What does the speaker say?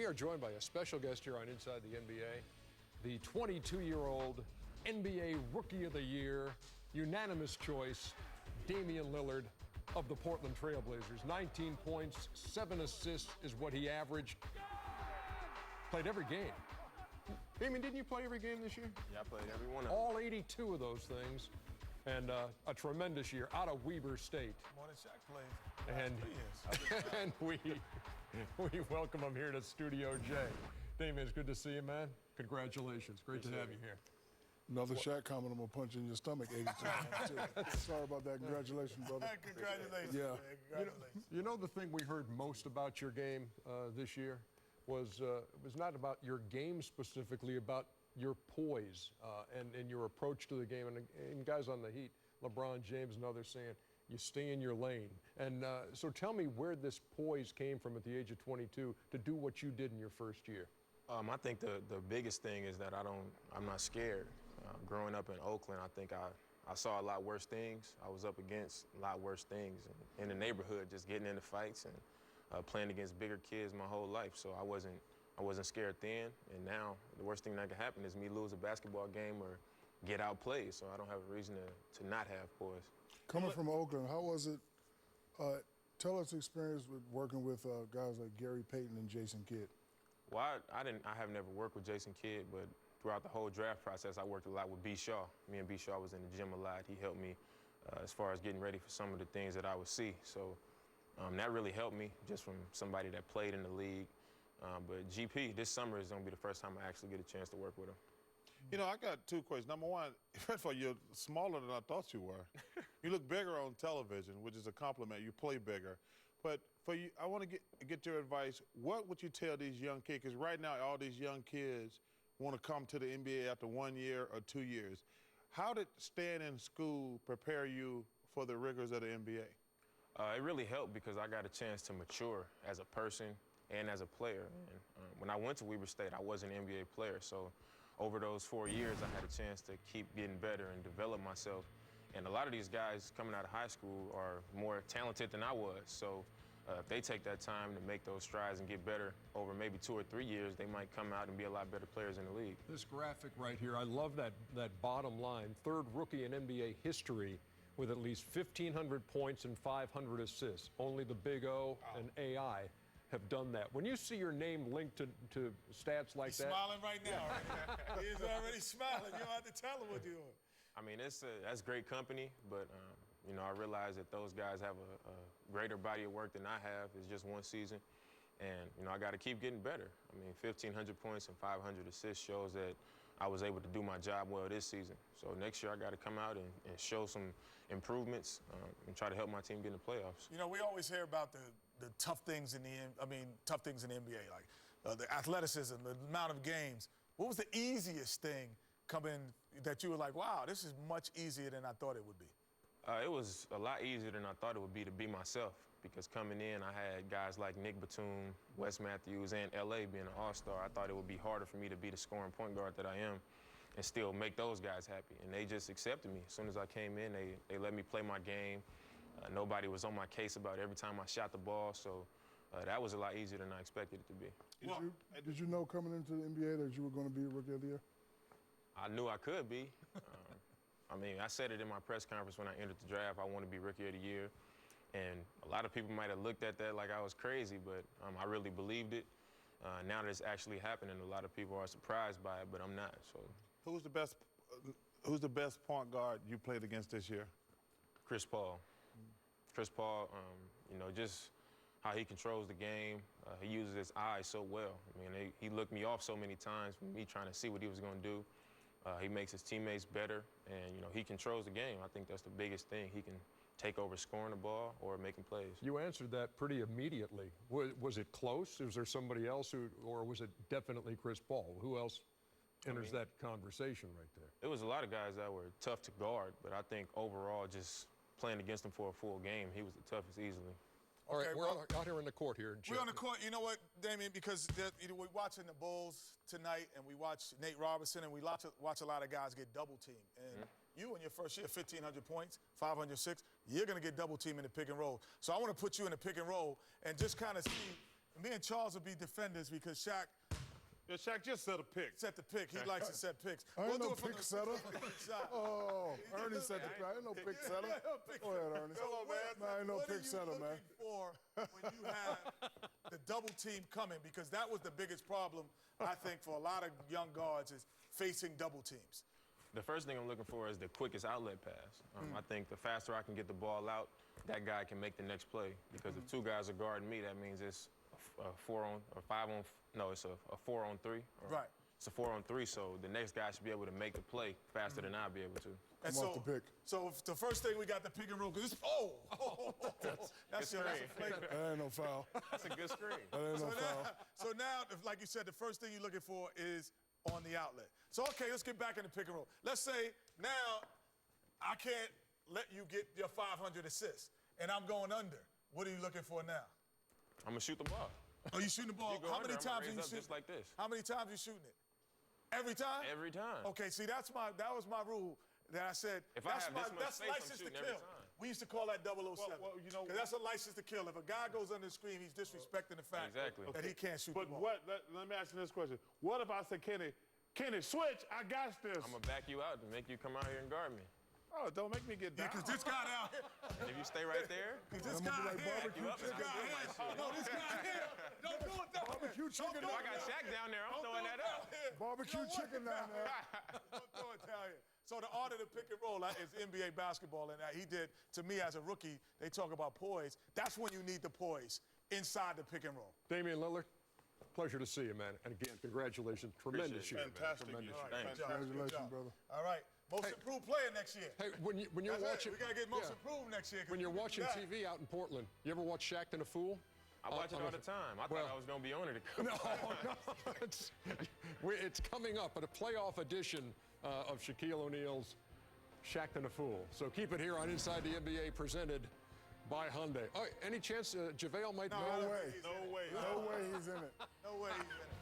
We are joined by a special guest here on Inside the NBA, the 22-year-old NBA Rookie of the Year, unanimous choice, Damian Lillard of the Portland Trailblazers. 19 points, 7 assists is what he averaged. Played every game. Damian, didn't you play every game this year? Yeah, I played every one of them. All 82 of those things. And a tremendous year out of Weber State. More than Shaq played. And we welcome him here to Studio J. Damian, it's good to see you, man. Congratulations. Great to have you here. Another Shaq comment, I'm going to punch you in your stomach 82 times, too. Sorry about that. Congratulations, brother. Congratulations, Yeah. man. Congratulations. You know the thing we heard most about your game this year was it was not about your game specifically, about your poise and your approach to the game. And guys on the Heat, LeBron James and others saying, you stay in your lane. And so tell me where this poise came from at the age of 22 to do what you did in your first year. I think the biggest thing is that I'm not scared. Growing up in Oakland, I think I saw a lot worse things. I was up against a lot worse things in the neighborhood, just getting into fights and playing against bigger kids my whole life. So I wasn't scared then, and now the worst thing that could happen is me lose a basketball game or get outplayed. So I don't have a reason to not have poise. Coming from Oakland, how was it? Tell us the experience with working with guys like Gary Payton and Jason Kidd. Well, I have never worked with Jason Kidd, but throughout the whole draft process, I worked a lot with B. Shaw. Me and B. Shaw was in the gym a lot. He helped me as far as getting ready for some of the things that I would see. So that really helped me, just from somebody that played in the league. But GP, this summer is going to be the first time I actually get a chance to work with him. You know, I got two questions. Number one, first of all, you're smaller than I thought you were. You look bigger on television, which is a compliment. You play bigger. But for you, I want to get your advice. What would you tell these young kids? Because right now, all these young kids want to come to the NBA after 1 year or 2 years. How did staying in school prepare you for the rigors of the NBA? It really helped because I got a chance to mature as a person and as a player. And when I went to Weber State, I was an NBA player. So over those 4 years, I had a chance to keep getting better and develop myself. And a lot of these guys coming out of high school are more talented than I was. So if they take that time to make those strides and get better over maybe 2 or 3 years, they might come out and be a lot better players in the league. This graphic right here, I love that bottom line. Third rookie in NBA history with at least 1,500 points and 500 assists. Only the Big O and AI have done that. When you see your name linked to stats like He's that. smiling right now. Right? He's already smiling. You don't have to tell him what you're doing. I mean, that's great company, but you know, I realize that those guys have a greater body of work than I have. It's just one season, and you know, I got to keep getting better. I mean, 1,500 points and 500 assists shows that I was able to do my job well this season. So next year, I got to come out and show some improvements and try to help my team get in the playoffs. You know, we always hear about the tough things in tough things in the NBA, like the athleticism, the amount of games. What was the easiest thing coming that you were like, wow, this is much easier than I thought it would be? It was a lot easier than I thought it would be to be myself, because coming in, I had guys like Nick Batum, Wes Matthews, and L.A. being an all-star. I thought it would be harder for me to be the scoring point guard that I am and still make those guys happy. And they just accepted me. As soon as I came in, they let me play my game. Nobody was on my case about every time I shot the ball, so that was a lot easier than I expected it to be. Did you know coming into the NBA that you were going to be Rookie of the Year? I knew I could be. I mean, I said it in my press conference when I entered the draft, I want to be Rookie of the Year. And a lot of people might have looked at that like I was crazy, but I really believed it. Now that it's actually happening, a lot of people are surprised by it, but I'm not. So, Who's the best point guard you played against this year? Chris Paul. Chris Paul, you know, just how he controls the game. He uses his eyes so well. I mean, he looked me off so many times, me trying to see what he was going to do. He makes his teammates better, and, you know, he controls the game. I think that's the biggest thing. He can take over scoring the ball or making plays. You answered that pretty immediately. Was it close? Was there somebody else or was it definitely Chris Paul? Who else enters that conversation right there? There was a lot of guys that were tough to guard, but I think overall, just playing against him for a full game, he was the toughest easily. All right, Okay, we're well, out here in the court here. We're on the court. You know what, Damian? Because we're watching the Bulls tonight, and we watch Nate Robinson, and we watch a lot of guys get double-teamed. And you, in your first year, 1,500 points, 506, you're going to get double-teamed in the pick and roll. So I want to put you in the pick and roll and just kind of see Me and Charles will be defenders because Shaq Yeah, Shaq just set a pick. set the pick. He likes to set picks. I ain't no do it from pick the- setter. side. Oh, Ernie said the pick. I ain't no pick setter. Go ahead, Ernie. So Man, I ain't no what pick are you setter, man. looking for when you have the double team coming? Because that was the biggest problem, I think, for a lot of young guards is facing double teams. The first thing I'm looking for is the quickest outlet pass. I think the faster I can get the ball out, that guy can make the next play. Because if two guys are guarding me, that means it's a 4-on or 5-on. No, it's a 4-on-3. Right. It's a 4-on-3. So the next guy should be able to make the play faster than I'll be able to. And I'm off the pick. So if the first thing we got the pick and roll, because it's that's a flavor. That ain't no foul. That's a good screen. That ain't no foul. So now, like you said, the first thing you're looking for is on the outlet. So, okay, let's get back in the pick and roll. Let's say now I can't let you get your 500 assists, and I'm going under. What are you looking for now? I'm going to shoot the ball. Oh, you shooting the ball? You go How under, many I'ma times are raise you up shooting? just like this. How many times you shooting it? Every time? Every time. Okay, see, that was my rule that I said. If I that's have this much that's space, I'm license to shooting every kill. time. We used to call that 007. Well, you know- 'Cause that's a license to kill. If a guy goes under the screen, he's disrespecting the fact Exactly. that he can't shoot But the ball. let me ask you this question. What if I say, Kenny, switch, I got this. I'm going to back you out to make you come out here and guard me. Oh, don't make me get down. Because this guy down here, And if you stay right there, this I'm guy gonna be like here, barbecue you up and this guy I here, shit. no, this guy here, don't do it down Barbecue chicken Don't do I it got down Shaq down there. I'm Don't throwing do that it out. down here. Barbecue You know what? chicken down there. Don't throw it down here. So the art of the pick and roll is NBA basketball, and he did, to me as a rookie, they talk about poise. That's when you need the poise inside the pick and roll. Damian Lillard, pleasure to see you, man. And again, congratulations. Tremendous year, man. Fantastic Tremendous year. year. Thanks. Good job, good Congratulations, job. brother. All right, most improved player next year. Hey, when you're That's it. watching, We gotta get most yeah. improved next year. 'cause When you're we can do watching that. TV out in Portland, you ever watch Shaqtin' a Fool? I watch it all the time. I Well- thought I was going to be on it. No, it's coming up at a playoff edition of Shaquille O'Neal's Shaqtin' a Fool. So keep it here on Inside the NBA, presented by Hyundai. Oh, any chance JaVale might No, know? I don't way. think he's in it. No way. No way he's in it. No way he's in it.